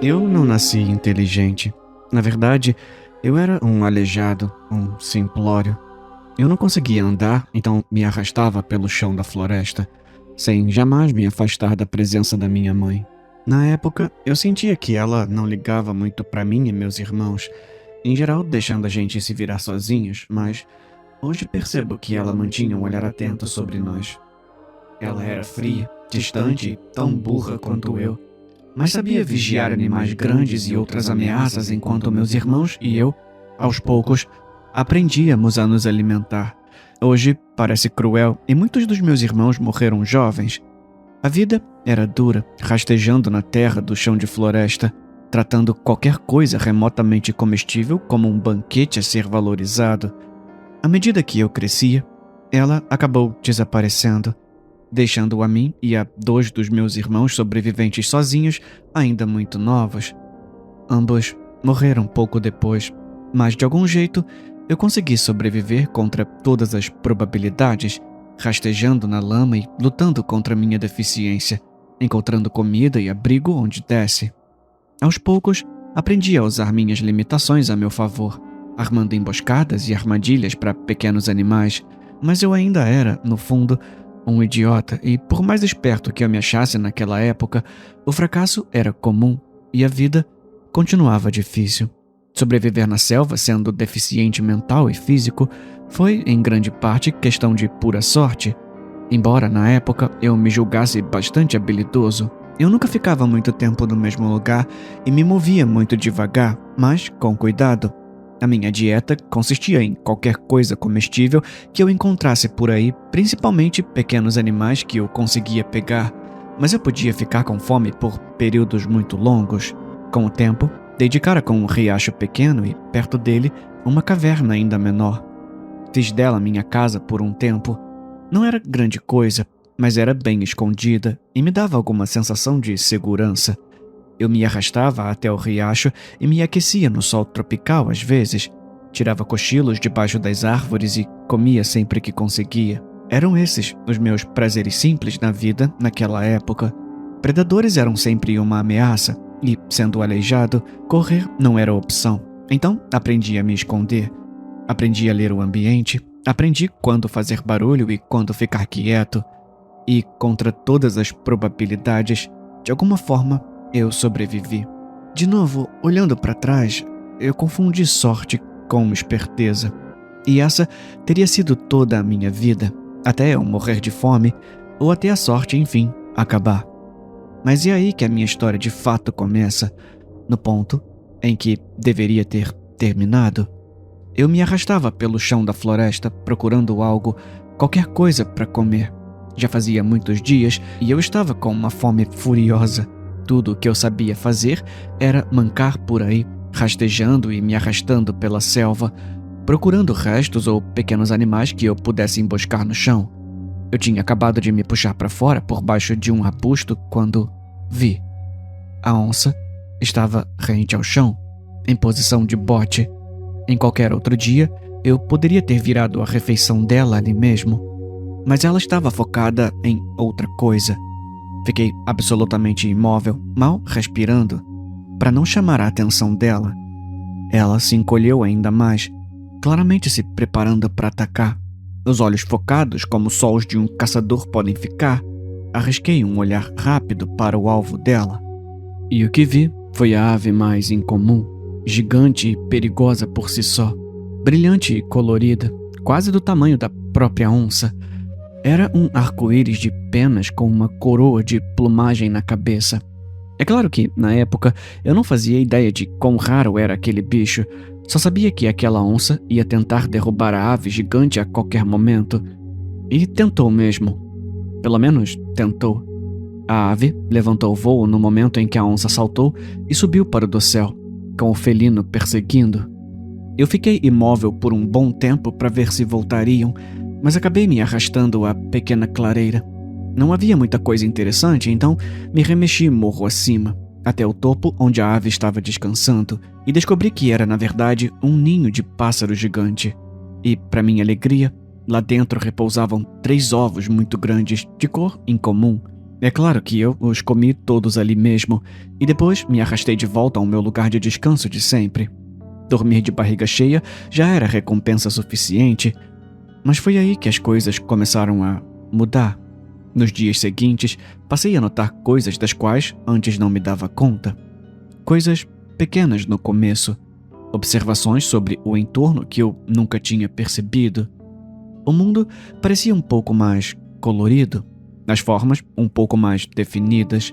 Eu não nasci inteligente. Na verdade, eu era um aleijado, um simplório. Eu não conseguia andar, então me arrastava pelo chão da floresta, sem jamais me afastar da presença da minha mãe. Na época, eu sentia que ela não ligava muito para mim e meus irmãos, em geral deixando a gente se virar sozinhos, mas hoje percebo que ela mantinha um olhar atento sobre nós. Ela era fria, distante e tão burra quanto eu, mas sabia vigiar animais grandes e outras ameaças enquanto meus irmãos e eu, aos poucos, aprendíamos a nos alimentar. Hoje parece cruel e muitos dos meus irmãos morreram jovens. A vida era dura, rastejando na terra do chão de floresta, tratando qualquer coisa remotamente comestível como um banquete a ser valorizado. À medida que eu crescia, ela acabou desaparecendo, deixando a mim e a 2 dos meus irmãos sobreviventes sozinhos, ainda muito novos. Ambos morreram pouco depois, mas de algum jeito eu consegui sobreviver contra todas as probabilidades, rastejando na lama e lutando contra minha deficiência, encontrando comida e abrigo onde desse. Aos poucos, aprendi a usar minhas limitações a meu favor, armando emboscadas e armadilhas para pequenos animais, mas eu ainda era, no fundo, um idiota, e por mais esperto que eu me achasse naquela época, o fracasso era comum e a vida continuava difícil. Sobreviver na selva sendo deficiente mental e físico foi, em grande parte, questão de pura sorte. Embora, na época, eu me julgasse bastante habilidoso, eu nunca ficava muito tempo no mesmo lugar e me movia muito devagar, mas com cuidado. A minha dieta consistia em qualquer coisa comestível que eu encontrasse por aí, principalmente pequenos animais que eu conseguia pegar, mas eu podia ficar com fome por períodos muito longos. Com o tempo, dei de cara com um riacho pequeno e, perto dele, uma caverna ainda menor. Fiz dela minha casa por um tempo. Não era grande coisa, mas era bem escondida e me dava alguma sensação de segurança. Eu me arrastava até o riacho e me aquecia no sol tropical às vezes. Tirava cochilos debaixo das árvores e comia sempre que conseguia. Eram esses os meus prazeres simples na vida naquela época. Predadores eram sempre uma ameaça e, sendo aleijado, correr não era opção. Então, aprendi a me esconder. Aprendi a ler o ambiente. Aprendi quando fazer barulho e quando ficar quieto. E, contra todas as probabilidades, de alguma forma, eu sobrevivi. De novo, olhando para trás, eu confundi sorte com esperteza. E essa teria sido toda a minha vida, até eu morrer de fome, ou até a sorte, enfim, acabar. Mas é aí que a minha história de fato começa, no ponto em que deveria ter terminado. Eu me arrastava pelo chão da floresta procurando algo, qualquer coisa para comer. Já fazia muitos dias e eu estava com uma fome furiosa. Tudo o que eu sabia fazer era mancar por aí, rastejando e me arrastando pela selva, procurando restos ou pequenos animais que eu pudesse emboscar no chão. Eu tinha acabado de me puxar para fora por baixo de um arbusto quando vi. A onça estava rente ao chão, em posição de bote. Em qualquer outro dia, eu poderia ter virado a refeição dela ali mesmo, mas ela estava focada em outra coisa. Fiquei absolutamente imóvel, mal respirando, para não chamar a atenção dela. Ela se encolheu ainda mais, claramente se preparando para atacar. Os olhos focados como os olhos de um caçador podem ficar, arrisquei um olhar rápido para o alvo dela. E o que vi foi a ave mais incomum, gigante e perigosa por si só, brilhante e colorida, quase do tamanho da própria onça. Era um arco-íris de penas com uma coroa de plumagem na cabeça. É claro que, na época, eu não fazia ideia de quão raro era aquele bicho, só sabia que aquela onça ia tentar derrubar a ave gigante a qualquer momento. E tentou mesmo. Pelo menos, tentou. A ave levantou voo no momento em que a onça saltou e subiu para o dossel, com o felino perseguindo. Eu fiquei imóvel por um bom tempo para ver se voltariam, mas acabei me arrastando à pequena clareira. Não havia muita coisa interessante, então me remexi morro acima, até o topo onde a ave estava descansando, e descobri que era, na verdade, um ninho de pássaro gigante. E, para minha alegria, lá dentro repousavam 3 ovos muito grandes, de cor incomum, É claro que eu os comi todos ali mesmo, e depois me arrastei de volta ao meu lugar de descanso de sempre. Dormir de barriga cheia já era recompensa suficiente, mas foi aí que as coisas começaram a mudar. Nos dias seguintes, passei a notar coisas das quais antes não me dava conta. Coisas pequenas no começo, observações sobre o entorno que eu nunca tinha percebido. O mundo parecia um pouco mais colorido, as formas um pouco mais definidas.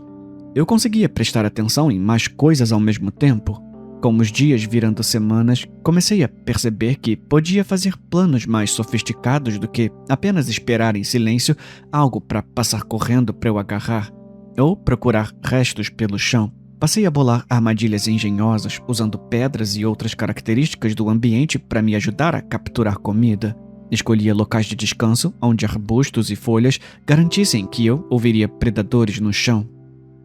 Eu conseguia prestar atenção em mais coisas ao mesmo tempo. Com os dias virando semanas, comecei a perceber que podia fazer planos mais sofisticados do que apenas esperar em silêncio algo para passar correndo para eu agarrar, ou procurar restos pelo chão. Passei a bolar armadilhas engenhosas, usando pedras e outras características do ambiente para me ajudar a capturar comida. Escolhia locais de descanso onde arbustos e folhas garantissem que eu ouviria predadores no chão.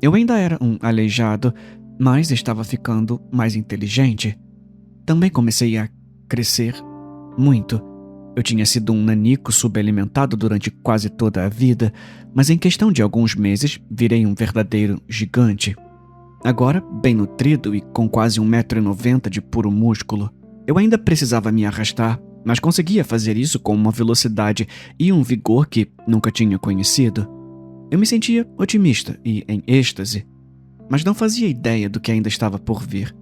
Eu ainda era um aleijado, mas estava ficando mais inteligente. Também comecei a crescer muito. Eu tinha sido um nanico subalimentado durante quase toda a vida, mas em questão de alguns meses virei um verdadeiro gigante. Agora, bem nutrido e com quase 1,90 m de puro músculo. Eu ainda precisava me arrastar, mas conseguia fazer isso com uma velocidade e um vigor que nunca tinha conhecido. Eu me sentia otimista e em êxtase, mas não fazia ideia do que ainda estava por vir.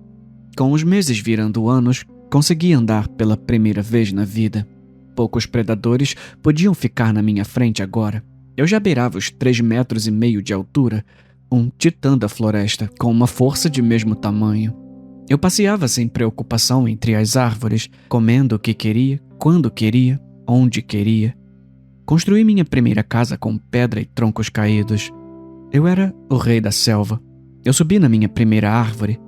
Com os meses virando anos, consegui andar pela primeira vez na vida. Poucos predadores podiam ficar na minha frente agora. Eu já beirava os 3,5 metros de altura, um titã da floresta, com uma força de mesmo tamanho. Eu passeava sem preocupação entre as árvores, comendo o que queria, quando queria, onde queria. Construí minha primeira casa com pedra e troncos caídos. Eu era o rei da selva. Eu subi na minha primeira árvore.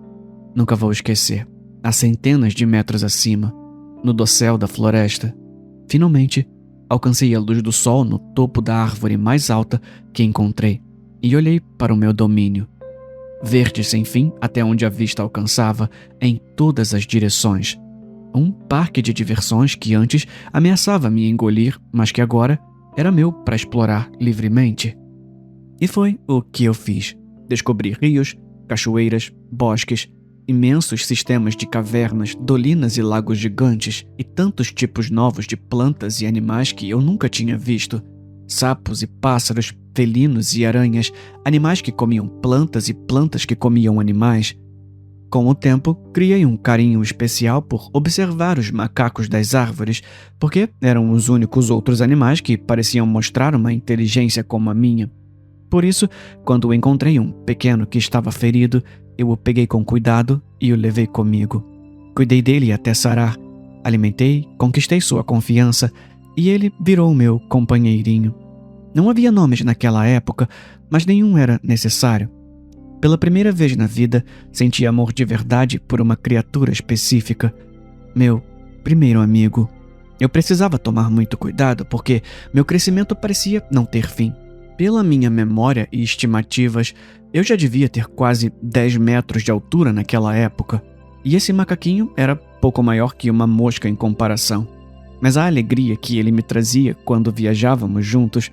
Nunca vou esquecer. A centenas de metros acima, no dossel da floresta. Finalmente, alcancei a luz do sol no topo da árvore mais alta que encontrei e olhei para o meu domínio. Verde sem fim até onde a vista alcançava, em todas as direções. Um parque de diversões que antes ameaçava me engolir, mas que agora era meu para explorar livremente. E foi o que eu fiz. Descobri rios, cachoeiras, bosques, imensos sistemas de cavernas, dolinas e lagos gigantes, e tantos tipos novos de plantas e animais que eu nunca tinha visto. Sapos e pássaros, felinos e aranhas, animais que comiam plantas e plantas que comiam animais. Com o tempo, criei um carinho especial por observar os macacos das árvores, porque eram os únicos outros animais que pareciam mostrar uma inteligência como a minha. Por isso, quando encontrei um pequeno que estava ferido, eu o peguei com cuidado e o levei comigo. Cuidei dele até sarar, alimentei, conquistei sua confiança e ele virou meu companheirinho. Não havia nomes naquela época, mas nenhum era necessário. Pela primeira vez na vida, senti amor de verdade por uma criatura específica. Meu primeiro amigo. Eu precisava tomar muito cuidado porque meu crescimento parecia não ter fim. Pela minha memória e estimativas, eu já devia ter quase 10 metros de altura naquela época. E esse macaquinho era pouco maior que uma mosca em comparação. Mas a alegria que ele me trazia quando viajávamos juntos,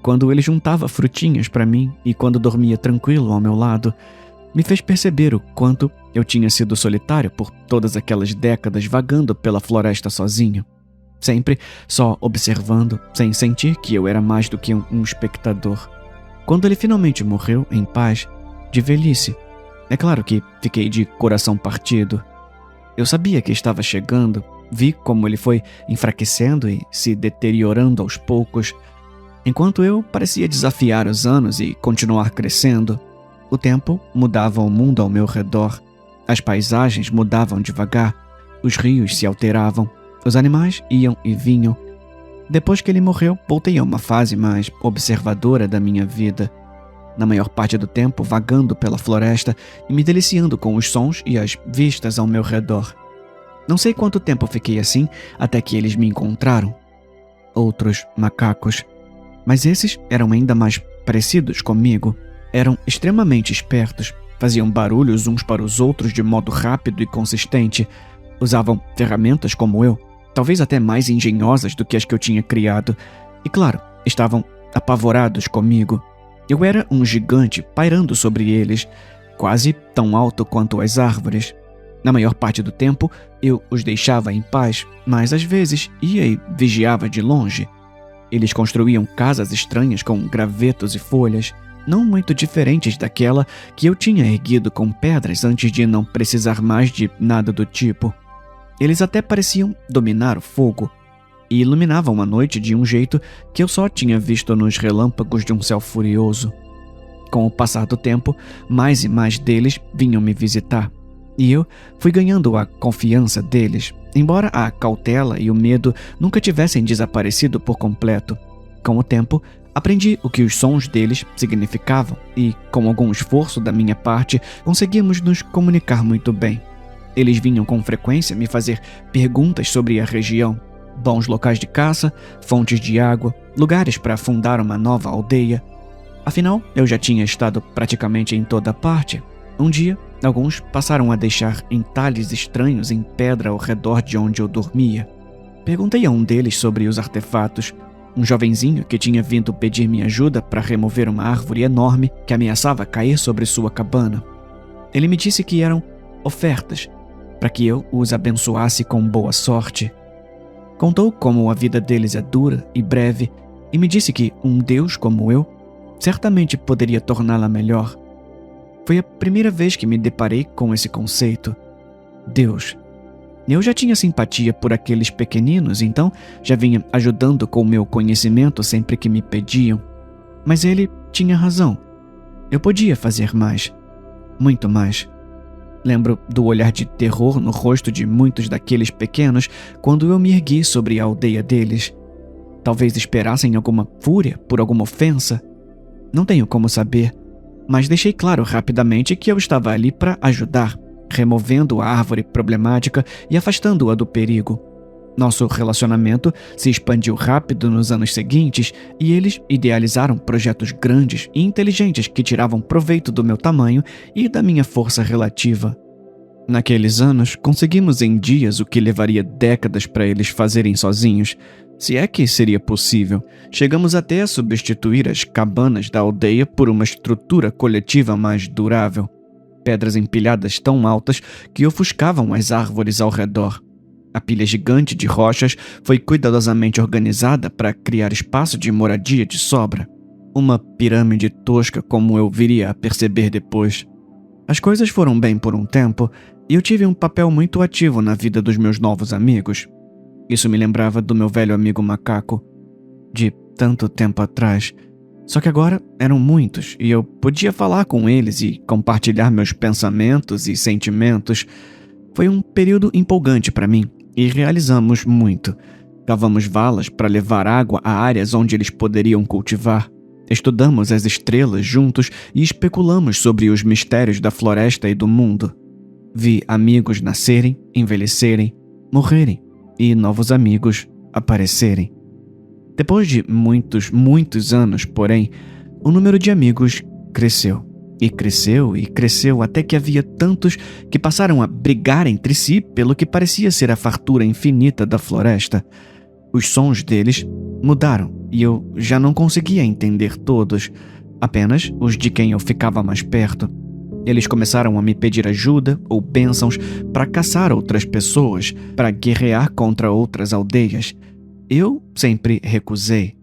quando ele juntava frutinhas para mim e quando dormia tranquilo ao meu lado, me fez perceber o quanto eu tinha sido solitário por todas aquelas décadas vagando pela floresta sozinho. Sempre só observando, sem sentir que eu era mais do que um espectador. Quando ele finalmente morreu em paz, de velhice, é claro que fiquei de coração partido. Eu sabia que estava chegando, vi como ele foi enfraquecendo e se deteriorando aos poucos. Enquanto eu parecia desafiar os anos e continuar crescendo, o tempo mudava o mundo ao meu redor. As paisagens mudavam devagar, os rios se alteravam, os animais iam e vinham. Depois que ele morreu, voltei a uma fase mais observadora da minha vida. Na maior parte do tempo, vagando pela floresta e me deliciando com os sons e as vistas ao meu redor. Não sei quanto tempo fiquei assim até que eles me encontraram. Outros macacos. Mas esses eram ainda mais parecidos comigo. Eram extremamente espertos, faziam barulhos uns para os outros de modo rápido e consistente. Usavam ferramentas como eu, talvez até mais engenhosas do que as que eu tinha criado. E claro, estavam apavorados comigo. Eu era um gigante pairando sobre eles, quase tão alto quanto as árvores. Na maior parte do tempo, eu os deixava em paz, mas às vezes ia e vigiava de longe. Eles construíam casas estranhas com gravetos e folhas, não muito diferentes daquela que eu tinha erguido com pedras antes de não precisar mais de nada do tipo. Eles até pareciam dominar o fogo e iluminavam a noite de um jeito que eu só tinha visto nos relâmpagos de um céu furioso. Com o passar do tempo, mais e mais deles vinham me visitar, e eu fui ganhando a confiança deles, embora a cautela e o medo nunca tivessem desaparecido por completo. Com o tempo, aprendi o que os sons deles significavam e, com algum esforço da minha parte, conseguimos nos comunicar muito bem. Eles vinham com frequência me fazer perguntas sobre a região, bons locais de caça, fontes de água, lugares para fundar uma nova aldeia. Afinal, eu já tinha estado praticamente em toda parte. Um dia, alguns passaram a deixar entalhes estranhos em pedra ao redor de onde eu dormia. Perguntei a um deles sobre os artefatos, um jovenzinho que tinha vindo pedir minha ajuda para remover uma árvore enorme que ameaçava cair sobre sua cabana. Ele me disse que eram ofertas, para que eu os abençoasse com boa sorte. Contou como a vida deles é dura e breve e me disse que um Deus como eu certamente poderia torná-la melhor. Foi a primeira vez que me deparei com esse conceito. Deus. Eu já tinha simpatia por aqueles pequeninos, então já vinha ajudando com o meu conhecimento sempre que me pediam. Mas ele tinha razão. Eu podia fazer mais. Muito mais. Lembro do olhar de terror no rosto de muitos daqueles pequenos quando eu me ergui sobre a aldeia deles. Talvez esperassem alguma fúria por alguma ofensa. Não tenho como saber, mas deixei claro rapidamente que eu estava ali para ajudar, removendo a árvore problemática e afastando-a do perigo. Nosso relacionamento se expandiu rápido nos anos seguintes e eles idealizaram projetos grandes e inteligentes que tiravam proveito do meu tamanho e da minha força relativa. Naqueles anos, conseguimos em dias o que levaria décadas para eles fazerem sozinhos, se é que seria possível. Chegamos até a substituir as cabanas da aldeia por uma estrutura coletiva mais durável. Pedras empilhadas tão altas que ofuscavam as árvores ao redor. A pilha gigante de rochas foi cuidadosamente organizada para criar espaço de moradia de sobra. Uma pirâmide tosca, como eu viria a perceber depois. As coisas foram bem por um tempo e eu tive um papel muito ativo na vida dos meus novos amigos. Isso me lembrava do meu velho amigo macaco, de tanto tempo atrás. Só que agora eram muitos e eu podia falar com eles e compartilhar meus pensamentos e sentimentos. Foi um período empolgante para mim e realizamos muito. Cavamos valas para levar água a áreas onde eles poderiam cultivar. Estudamos as estrelas juntos e especulamos sobre os mistérios da floresta e do mundo. Vi amigos nascerem, envelhecerem, morrerem e novos amigos aparecerem. Depois de muitos anos, porém, o número de amigos cresceu. E cresceu e cresceu até que havia tantos que passaram a brigar entre si pelo que parecia ser a fartura infinita da floresta. Os sons deles mudaram e eu já não conseguia entender todos, apenas os de quem eu ficava mais perto. Eles começaram a me pedir ajuda ou bênçãos para caçar outras pessoas, para guerrear contra outras aldeias. Eu sempre recusei.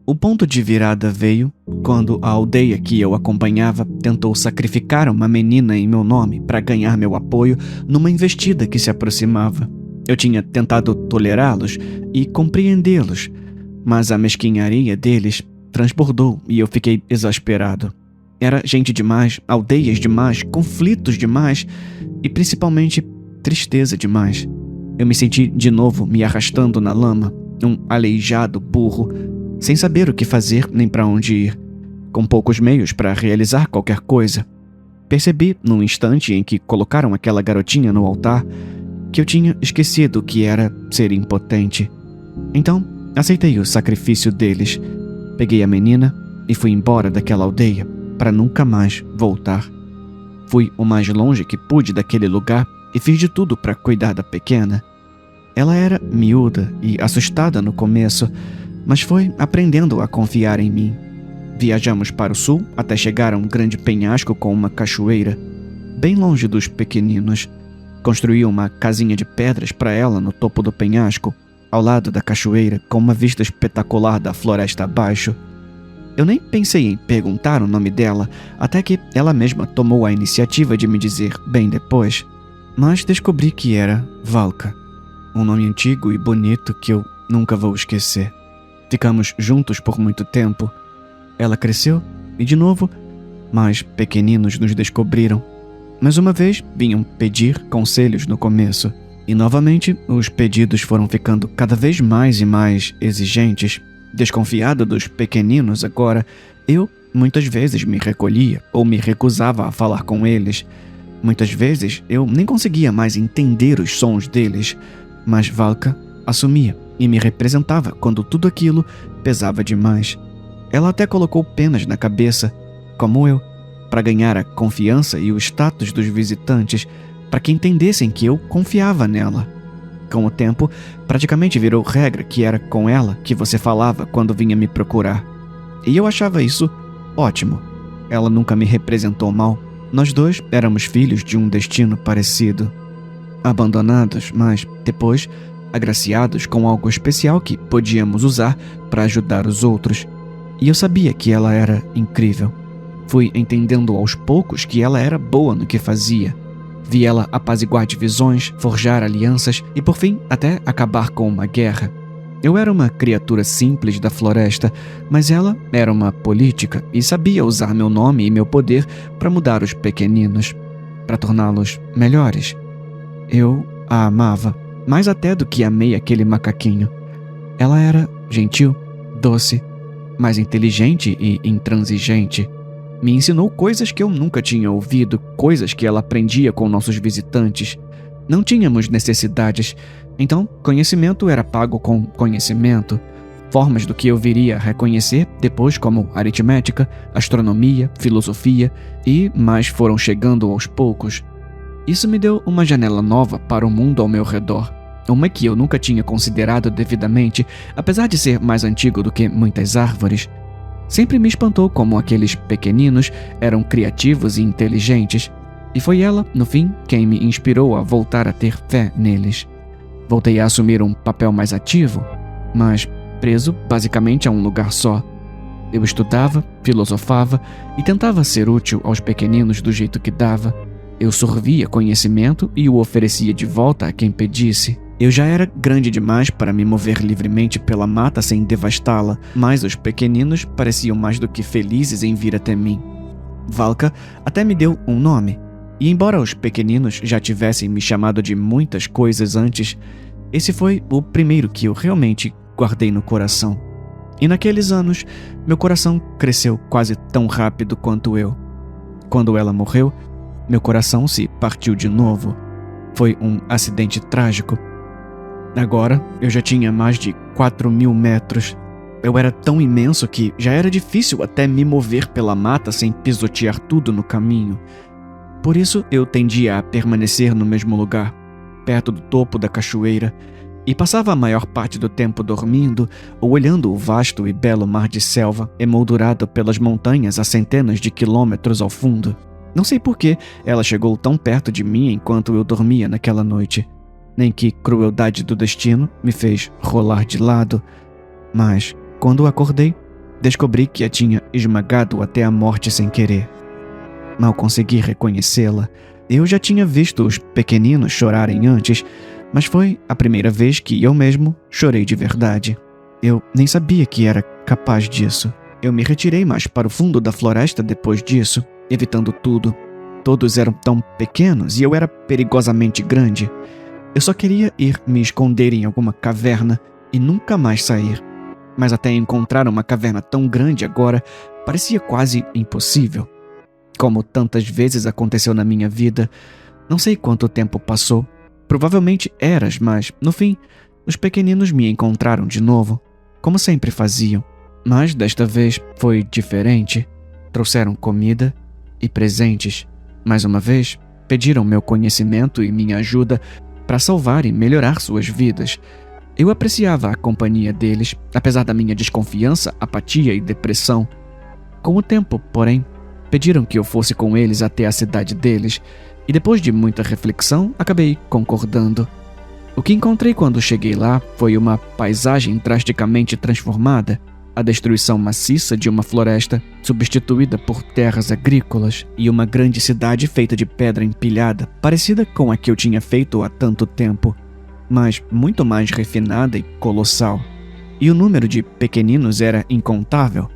O ponto de virada veio quando a aldeia que eu acompanhava tentou sacrificar uma menina em meu nome para ganhar meu apoio numa investida que se aproximava. Eu tinha tentado tolerá-los e compreendê-los, mas a mesquinharia deles transbordou e eu fiquei exasperado. Era gente demais, aldeias demais, conflitos demais e principalmente tristeza demais. Eu me senti de novo me arrastando na lama, um aleijado burro, sem saber o que fazer nem para onde ir, com poucos meios para realizar qualquer coisa. Percebi, num instante em que colocaram aquela garotinha no altar, que eu tinha esquecido o que era ser impotente. Então, aceitei o sacrifício deles, peguei a menina e fui embora daquela aldeia, para nunca mais voltar. Fui o mais longe que pude daquele lugar e fiz de tudo para cuidar da pequena. Ela era miúda e assustada no começo, mas foi aprendendo a confiar em mim. viajamos para o sul até chegar a um grande penhasco com uma cachoeira, bem longe dos pequeninos. Construí uma casinha de pedras para ela no topo do penhasco, ao lado da cachoeira, com uma vista espetacular da floresta abaixo. Eu nem pensei em perguntar o nome dela, até que ela mesma tomou a iniciativa de me dizer bem depois. Mas descobri que era Valka, um nome antigo e bonito que eu nunca vou esquecer. Ficamos juntos por muito tempo. Ela cresceu e, de novo, mais pequeninos nos descobriram. Mais uma vez, vinham pedir conselhos no começo. E, novamente, os pedidos foram ficando cada vez mais e mais exigentes. Desconfiado dos pequeninos agora, eu muitas vezes me recolhia ou me recusava a falar com eles. Muitas vezes, eu nem conseguia mais entender os sons deles. Mas Valka assumia e me representava quando tudo aquilo pesava demais. Ela até colocou penas na cabeça, como eu, para ganhar a confiança e o status dos visitantes, para que entendessem que eu confiava nela. Com o tempo, praticamente virou regra que era com ela que você falava quando vinha me procurar. E eu achava isso ótimo. Ela nunca me representou mal. Nós dois éramos filhos de um destino parecido. Abandonados, mas depois agraciados com algo especial que podíamos usar para ajudar os outros. E eu sabia que ela era incrível. Fui entendendo aos poucos que ela era boa no que fazia. Vi ela apaziguar divisões, forjar alianças e, por fim, até acabar com uma guerra. Eu era uma criatura simples da floresta, mas ela era uma política e sabia usar meu nome e meu poder para mudar os pequeninos, para torná-los melhores. Eu a amava, mais até do que amei aquele macaquinho. Ela era gentil, doce, mas inteligente e intransigente. Me ensinou coisas que eu nunca tinha ouvido, coisas que ela aprendia com nossos visitantes. Não tínhamos necessidades, então conhecimento era pago com conhecimento. Formas do que eu viria a reconhecer depois, como aritmética, astronomia, filosofia e mais foram chegando aos poucos. Isso me deu uma janela nova para o mundo ao meu redor. Uma que eu nunca tinha considerado devidamente, apesar de ser mais antigo do que muitas árvores. Sempre me espantou como aqueles pequeninos eram criativos e inteligentes. E foi ela, no fim, quem me inspirou a voltar a ter fé neles. Voltei a assumir um papel mais ativo, mas preso basicamente a um lugar só. Eu estudava, filosofava e tentava ser útil aos pequeninos do jeito que dava. Eu sorvia conhecimento e o oferecia de volta a quem pedisse. Eu já era grande demais para me mover livremente pela mata sem devastá-la, mas os pequeninos pareciam mais do que felizes em vir até mim. Valka até me deu um nome, e embora os pequeninos já tivessem me chamado de muitas coisas antes, esse foi o primeiro que eu realmente guardei no coração. E naqueles anos, meu coração cresceu quase tão rápido quanto eu. Quando ela morreu, meu coração se partiu de novo. Foi um acidente trágico. Agora, eu já tinha mais de 4.000 metros. Eu era tão imenso que já era difícil até me mover pela mata sem pisotear tudo no caminho. Por isso, eu tendia a permanecer no mesmo lugar, perto do topo da cachoeira, e passava a maior parte do tempo dormindo ou olhando o vasto e belo mar de selva emoldurado pelas montanhas a centenas de quilômetros ao fundo. Não sei por que ela chegou tão perto de mim enquanto eu dormia naquela noite. Nem que crueldade do destino me fez rolar de lado. Mas, quando acordei, descobri que a tinha esmagado até a morte sem querer. Mal consegui reconhecê-la. Eu já tinha visto os pequeninos chorarem antes, mas foi a primeira vez que eu mesmo chorei de verdade. Eu nem sabia que era capaz disso. Eu me retirei mais para o fundo da floresta depois disso, evitando tudo. Todos eram tão pequenos e eu era perigosamente grande. Eu só queria ir me esconder em alguma caverna e nunca mais sair. Mas até encontrar uma caverna tão grande agora parecia quase impossível. Como tantas vezes aconteceu na minha vida, não sei quanto tempo passou. Provavelmente eras, mas, no fim, os pequeninos me encontraram de novo, como sempre faziam. Mas desta vez foi diferente. Trouxeram comida e presentes. Mais uma vez, pediram meu conhecimento e minha ajuda para salvar e melhorar suas vidas. Eu apreciava a companhia deles, apesar da minha desconfiança, apatia e depressão. Com o tempo, porém, pediram que eu fosse com eles até a cidade deles, e depois de muita reflexão, acabei concordando. O que encontrei quando cheguei lá foi uma paisagem drasticamente transformada, a destruição maciça de uma floresta substituída por terras agrícolas e uma grande cidade feita de pedra empilhada, parecida com a que eu tinha feito há tanto tempo, mas muito mais refinada e colossal. E o número de pequeninos era incontável.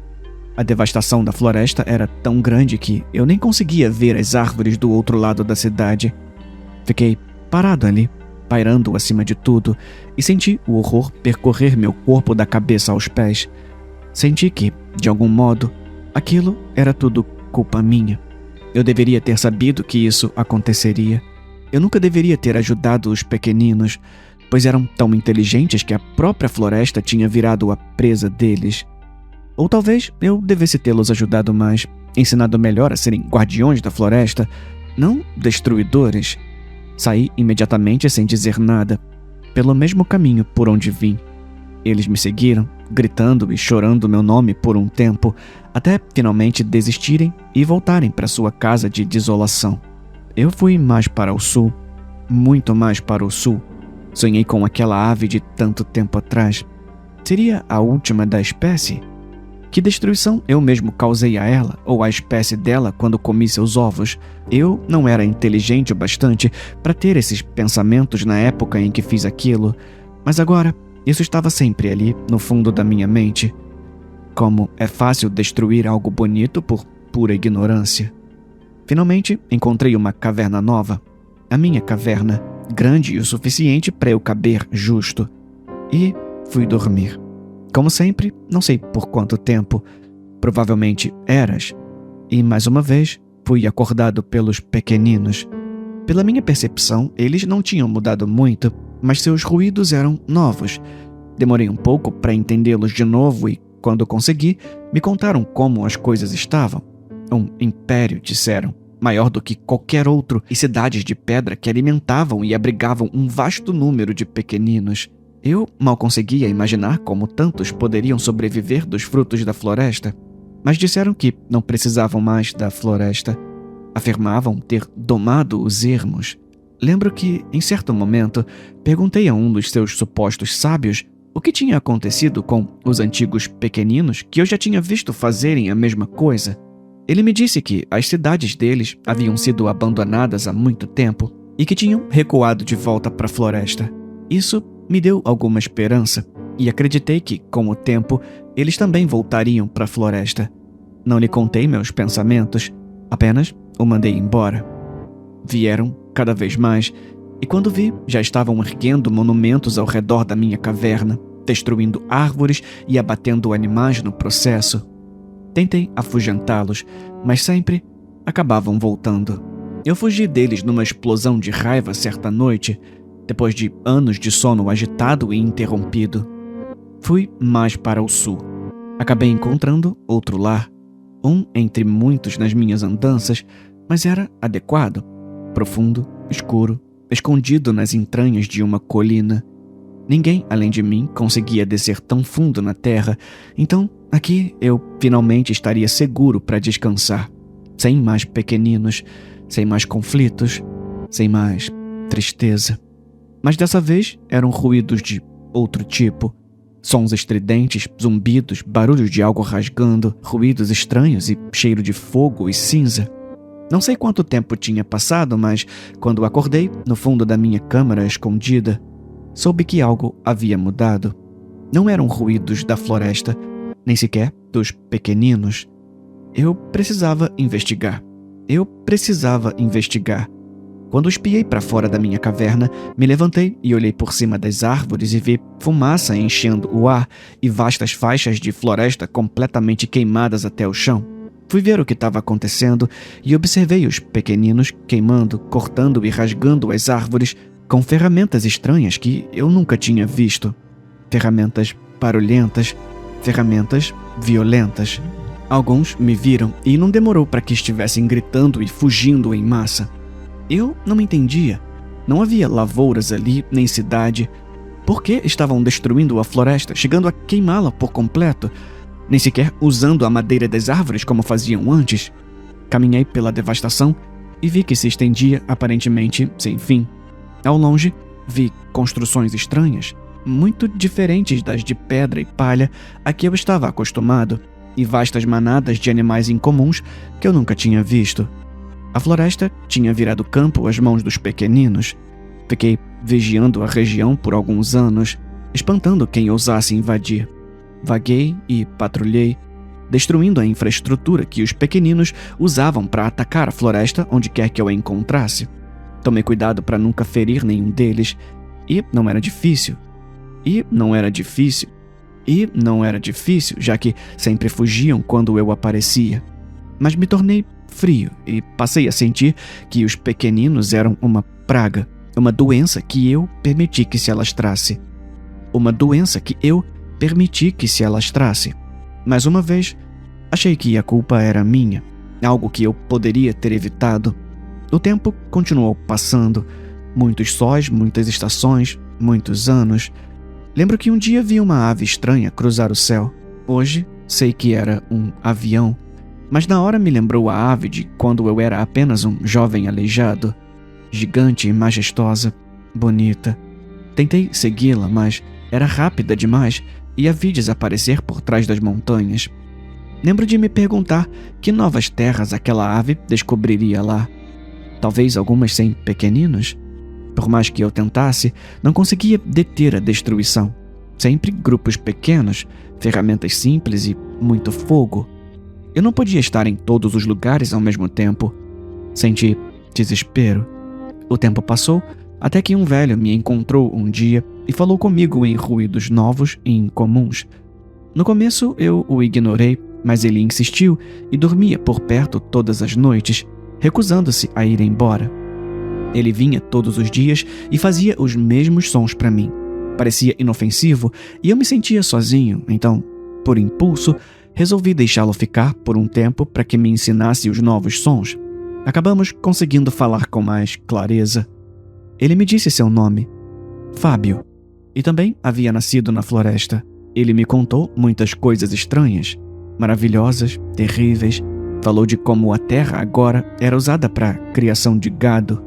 A devastação da floresta era tão grande que eu nem conseguia ver as árvores do outro lado da cidade. Fiquei parado ali, pairando acima de tudo, e senti o horror percorrer meu corpo da cabeça aos pés. Senti que, de algum modo, aquilo era tudo culpa minha. Eu deveria ter sabido que isso aconteceria. Eu nunca deveria ter ajudado os pequeninos, pois eram tão inteligentes que a própria floresta tinha virado a presa deles. Ou talvez eu devesse tê-los ajudado mais, ensinado melhor a serem guardiões da floresta, não destruidores. Saí imediatamente sem dizer nada, pelo mesmo caminho por onde vim. Eles me seguiram, gritando e chorando meu nome por um tempo, até finalmente desistirem e voltarem para sua casa de desolação. Eu fui mais para o sul, muito mais para o sul. Sonhei com aquela ave de tanto tempo atrás. Seria a última da espécie? Que destruição eu mesmo causei a ela, ou à espécie dela, quando comi seus ovos? Eu não era inteligente o bastante para ter esses pensamentos na época em que fiz aquilo, mas agora isso estava sempre ali, no fundo da minha mente. Como é fácil destruir algo bonito por pura ignorância. Finalmente, encontrei uma caverna nova. A minha caverna, grande o suficiente para eu caber justo. E fui dormir. Como sempre, não sei por quanto tempo, provavelmente eras. E mais uma vez, fui acordado pelos pequeninos. Pela minha percepção, eles não tinham mudado muito, mas seus ruídos eram novos. Demorei um pouco para entendê-los de novo e, quando consegui, me contaram como as coisas estavam. Um império, disseram, maior do que qualquer outro, e cidades de pedra que alimentavam e abrigavam um vasto número de pequeninos. Eu mal conseguia imaginar como tantos poderiam sobreviver dos frutos da floresta, mas disseram que não precisavam mais da floresta. Afirmavam ter domado os ermos. Lembro que, em certo momento, perguntei a um dos seus supostos sábios o que tinha acontecido com os antigos pequeninos que eu já tinha visto fazerem a mesma coisa. Ele me disse que as cidades deles haviam sido abandonadas há muito tempo e que tinham recuado de volta para a floresta. Isso me deu alguma esperança e acreditei que, com o tempo, eles também voltariam para a floresta. Não lhe contei meus pensamentos, apenas o mandei embora. Vieram cada vez mais e quando vi, já estavam erguendo monumentos ao redor da minha caverna, destruindo árvores e abatendo animais no processo. Tentei afugentá-los, mas sempre acabavam voltando. Eu fugi deles numa explosão de raiva certa noite, depois de anos de sono agitado e interrompido. Fui mais para o sul. Acabei encontrando outro lar, um entre muitos nas minhas andanças, mas era adequado, profundo, escuro, escondido nas entranhas de uma colina. Ninguém, além de mim, conseguia descer tão fundo na terra, então aqui eu finalmente estaria seguro para descansar, sem mais pequeninos, sem mais conflitos, sem mais tristeza. Mas dessa vez eram ruídos de outro tipo. Sons estridentes, zumbidos, barulhos de algo rasgando, ruídos estranhos e cheiro de fogo e cinza. Não sei quanto tempo tinha passado, mas quando acordei, no fundo da minha câmara escondida, soube que algo havia mudado. Não eram ruídos da floresta, nem sequer dos pequeninos. Eu precisava investigar. Quando espiei para fora da minha caverna, me levantei e olhei por cima das árvores e vi fumaça enchendo o ar e vastas faixas de floresta completamente queimadas até o chão. Fui ver o que estava acontecendo e observei os pequeninos queimando, cortando e rasgando as árvores com ferramentas estranhas que eu nunca tinha visto. Ferramentas barulhentas, ferramentas violentas. Alguns me viram e não demorou para que estivessem gritando e fugindo em massa. Eu não entendia. Não havia lavouras ali, nem cidade. Por que estavam destruindo a floresta, chegando a queimá-la por completo? nem sequer usando a madeira das árvores como faziam antes. Caminhei pela devastação e vi que se estendia aparentemente sem fim. Ao longe, vi construções estranhas, muito diferentes das de pedra e palha a que eu estava acostumado, e vastas manadas de animais incomuns que eu nunca tinha visto. A floresta tinha virado campo às mãos dos pequeninos. Fiquei vigiando a região por alguns anos, espantando quem ousasse invadir. Vaguei e patrulhei, destruindo a infraestrutura que os pequeninos usavam para atacar a floresta onde quer que eu a encontrasse. Tomei cuidado para nunca ferir nenhum deles, e não era difícil. Já que sempre fugiam quando eu aparecia. Mas me tornei frio e passei a sentir que os pequeninos eram uma praga, uma doença que eu permiti que se alastrasse. Mais uma vez, achei que a culpa era minha, algo que eu poderia ter evitado. O tempo continuou passando, muitos sóis, muitas estações, muitos anos. Lembro que um dia vi uma ave estranha cruzar o céu. Hoje, sei que era um avião, mas na hora me lembrou a ave de quando eu era apenas um jovem aleijado. Gigante e majestosa, bonita. Tentei segui-la, mas era rápida demais e a vi desaparecer por trás das montanhas. Lembro de me perguntar que novas terras aquela ave descobriria lá. Talvez algumas sem pequeninos? Por mais que eu tentasse, não conseguia deter a destruição. Sempre grupos pequenos, ferramentas simples e muito fogo. Eu não podia estar em todos os lugares ao mesmo tempo. Senti desespero. O tempo passou até que um velho me encontrou um dia e falou comigo em ruídos novos e incomuns. No começo eu o ignorei, mas ele insistiu e dormia por perto todas as noites, recusando-se a ir embora. Ele vinha todos os dias e fazia os mesmos sons para mim. Parecia inofensivo e eu me sentia sozinho, então, por impulso, resolvi deixá-lo ficar por um tempo para que me ensinasse os novos sons. Acabamos conseguindo falar com mais clareza. Ele me disse seu nome, Fábio, e também havia nascido na floresta. Ele me contou muitas coisas estranhas, maravilhosas, terríveis. Falou de como a terra agora era usada para criação de gado.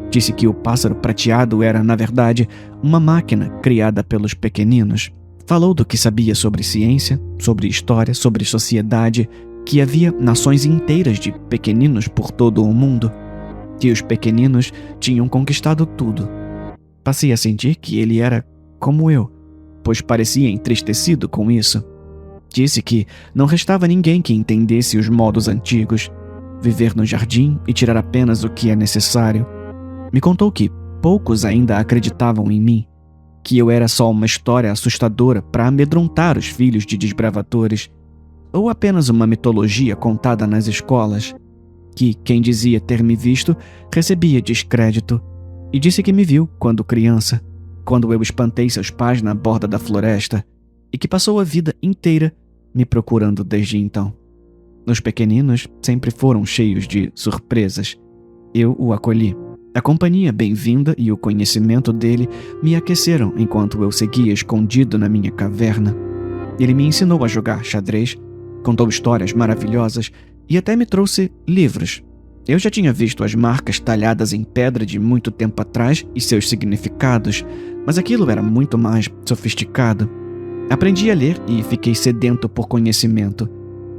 Disse que o pássaro prateado era, na verdade, uma máquina criada pelos pequeninos. Falou do que sabia sobre ciência, sobre história, sobre sociedade, que havia nações inteiras de pequeninos por todo o mundo, que os pequeninos tinham conquistado tudo. Passei a sentir que ele era como eu, pois parecia entristecido com isso. Disse que não restava ninguém que entendesse os modos antigos, viver no jardim e tirar apenas o que é necessário. Me contou que poucos ainda acreditavam em mim, que eu era só uma história assustadora para amedrontar os filhos de desbravadores, ou apenas uma mitologia contada nas escolas, que quem dizia ter me visto recebia descrédito, e disse que me viu quando criança, quando eu espantei seus pais na borda da floresta, e que passou a vida inteira me procurando desde então. Os pequeninos sempre foram cheios de surpresas. Eu o acolhi. A companhia bem-vinda e o conhecimento dele me aqueceram enquanto eu seguia escondido na minha caverna. Ele me ensinou a jogar xadrez, contou histórias maravilhosas e até me trouxe livros. Eu já tinha visto as marcas talhadas em pedra de muito tempo atrás e seus significados, mas aquilo era muito mais sofisticado. Aprendi a ler e fiquei sedento por conhecimento.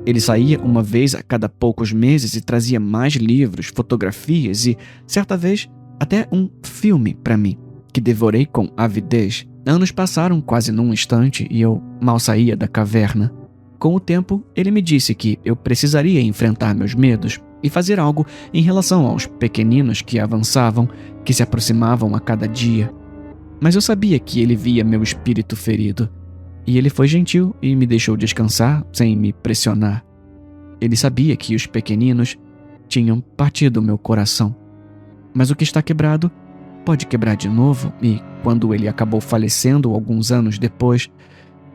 Ele saía uma vez a cada poucos meses e trazia mais livros, fotografias e, certa vez, até um filme para mim, que devorei com avidez. Anos passaram quase num instante e eu mal saía da caverna. Com o tempo, ele me disse que eu precisaria enfrentar meus medos e fazer algo em relação aos pequeninos que avançavam, que se aproximavam a cada dia. Mas eu sabia que ele via meu espírito ferido. E ele foi gentil e me deixou descansar sem me pressionar. Ele sabia que os pequeninos tinham partido meu coração. Mas o que está quebrado pode quebrar de novo e, quando ele acabou falecendo alguns anos depois,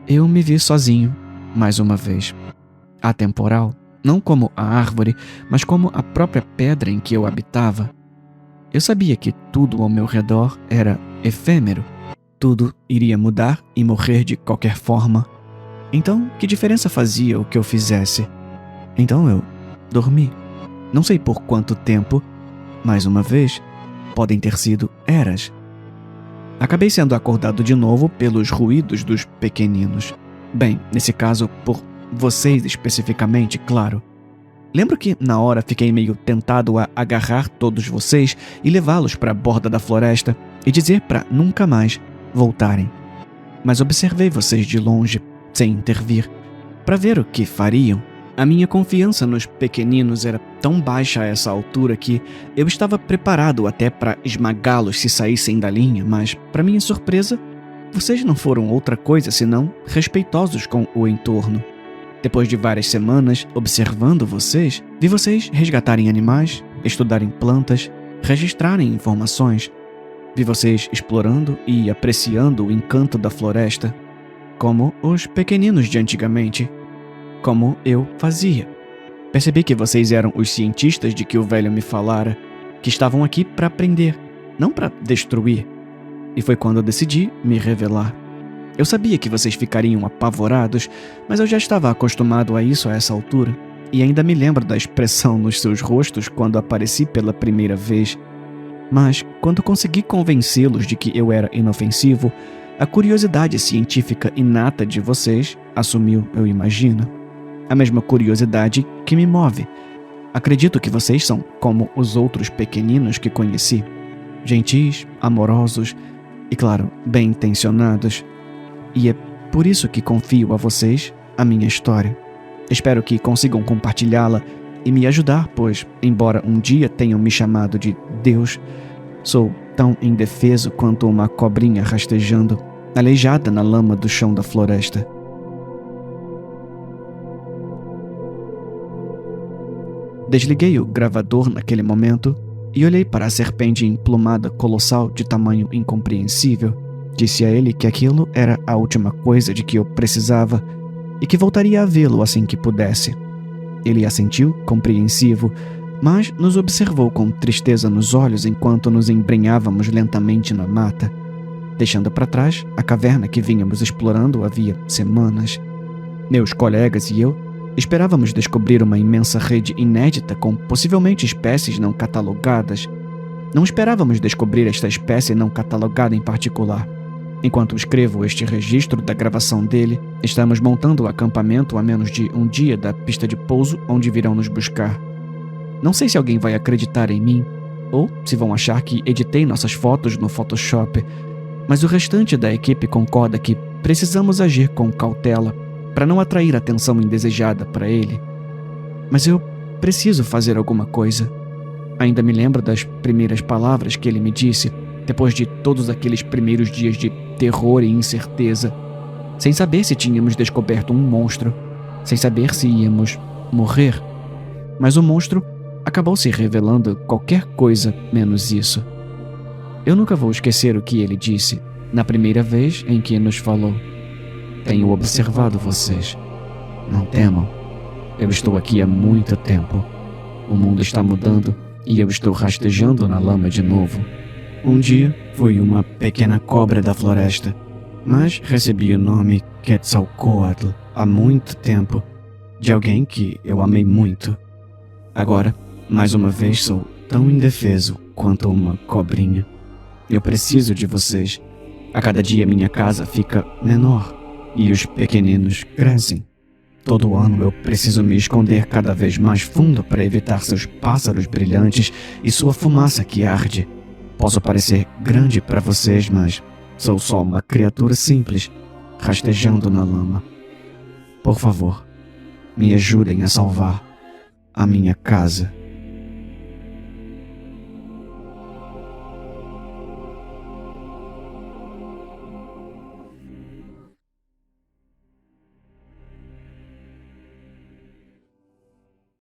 eu me vi sozinho, mais uma vez. Atemporal, não como a árvore, mas como a própria pedra em que eu habitava. Eu sabia que tudo ao meu redor era efêmero. Tudo iria mudar e morrer de qualquer forma. Então, que diferença fazia o que eu fizesse? Então eu dormi. Não sei por quanto tempo, mais uma vez, podem ter sido eras. Acabei sendo acordado de novo pelos ruídos dos pequeninos. Bem, nesse caso, por vocês especificamente, claro. Lembro que, na hora, fiquei meio tentado a agarrar todos vocês e levá-los para a borda da floresta e dizer para nunca mais voltarem. Mas observei vocês de longe, sem intervir, para ver o que fariam. A minha confiança nos pequeninos era tão baixa a essa altura que eu estava preparado até para esmagá-los se saíssem da linha, mas, para minha surpresa, vocês não foram outra coisa senão respeitosos com o entorno. Depois de várias semanas observando vocês, vi vocês resgatarem animais, estudarem plantas, registrarem informações. Vi vocês explorando e apreciando o encanto da floresta, como os pequeninos de antigamente, como eu fazia. Percebi que vocês eram os cientistas de que o velho me falara, que estavam aqui para aprender, não para destruir. E foi quando eu decidi me revelar. Eu sabia que vocês ficariam apavorados, mas eu já estava acostumado a isso a essa altura, e ainda me lembro da expressão nos seus rostos quando apareci pela primeira vez. Mas, quando consegui convencê-los de que eu era inofensivo, a curiosidade científica inata de vocês assumiu, eu imagino, a mesma curiosidade que me move. Acredito que vocês são como os outros pequeninos que conheci, gentis, amorosos e, claro, bem-intencionados. E é por isso que confio a vocês a minha história. Espero que consigam compartilhá-la e me ajudar, pois, embora um dia tenham me chamado de Deus, sou tão indefeso quanto uma cobrinha rastejando, aleijada na lama do chão da floresta. Desliguei o gravador naquele momento e olhei para a serpente emplumada colossal de tamanho incompreensível. Disse a ele que aquilo era a última coisa de que eu precisava e que voltaria a vê-lo assim que pudesse. Ele assentiu, compreensivo, mas nos observou com tristeza nos olhos enquanto nos embrenhávamos lentamente na mata, deixando para trás a caverna que vínhamos explorando havia semanas. Meus colegas e eu esperávamos descobrir uma imensa rede inédita com possivelmente espécies não catalogadas. Não esperávamos descobrir esta espécie não catalogada em particular. Enquanto escrevo este registro da gravação dele, estamos montando o acampamento a menos de um dia da pista de pouso onde virão nos buscar. Não sei se alguém vai acreditar em mim, ou se vão achar que editei nossas fotos no Photoshop, mas o restante da equipe concorda que precisamos agir com cautela para não atrair atenção indesejada para ele. Mas eu preciso fazer alguma coisa. Ainda me lembro das primeiras palavras que ele me disse, depois de todos aqueles primeiros dias de terror e incerteza, sem saber se tínhamos descoberto um monstro, sem saber se íamos morrer. Mas o monstro acabou se revelando qualquer coisa menos isso. Eu nunca vou esquecer o que ele disse na primeira vez em que nos falou. Tenho observado vocês. Não temam. Eu estou aqui há muito tempo. O mundo está mudando e eu estou rastejando na lama de novo. Um dia fui uma pequena cobra da floresta, mas recebi o nome Quetzalcóatl há muito tempo, de alguém que eu amei muito. Agora, mais uma vez, sou tão indefeso quanto uma cobrinha. Eu preciso de vocês. A cada dia minha casa fica menor e os pequeninos crescem. Todo ano eu preciso me esconder cada vez mais fundo para evitar seus pássaros brilhantes e sua fumaça que arde. Posso parecer grande para vocês, mas sou só uma criatura simples, rastejando na lama. Por favor, me ajudem a salvar a minha casa.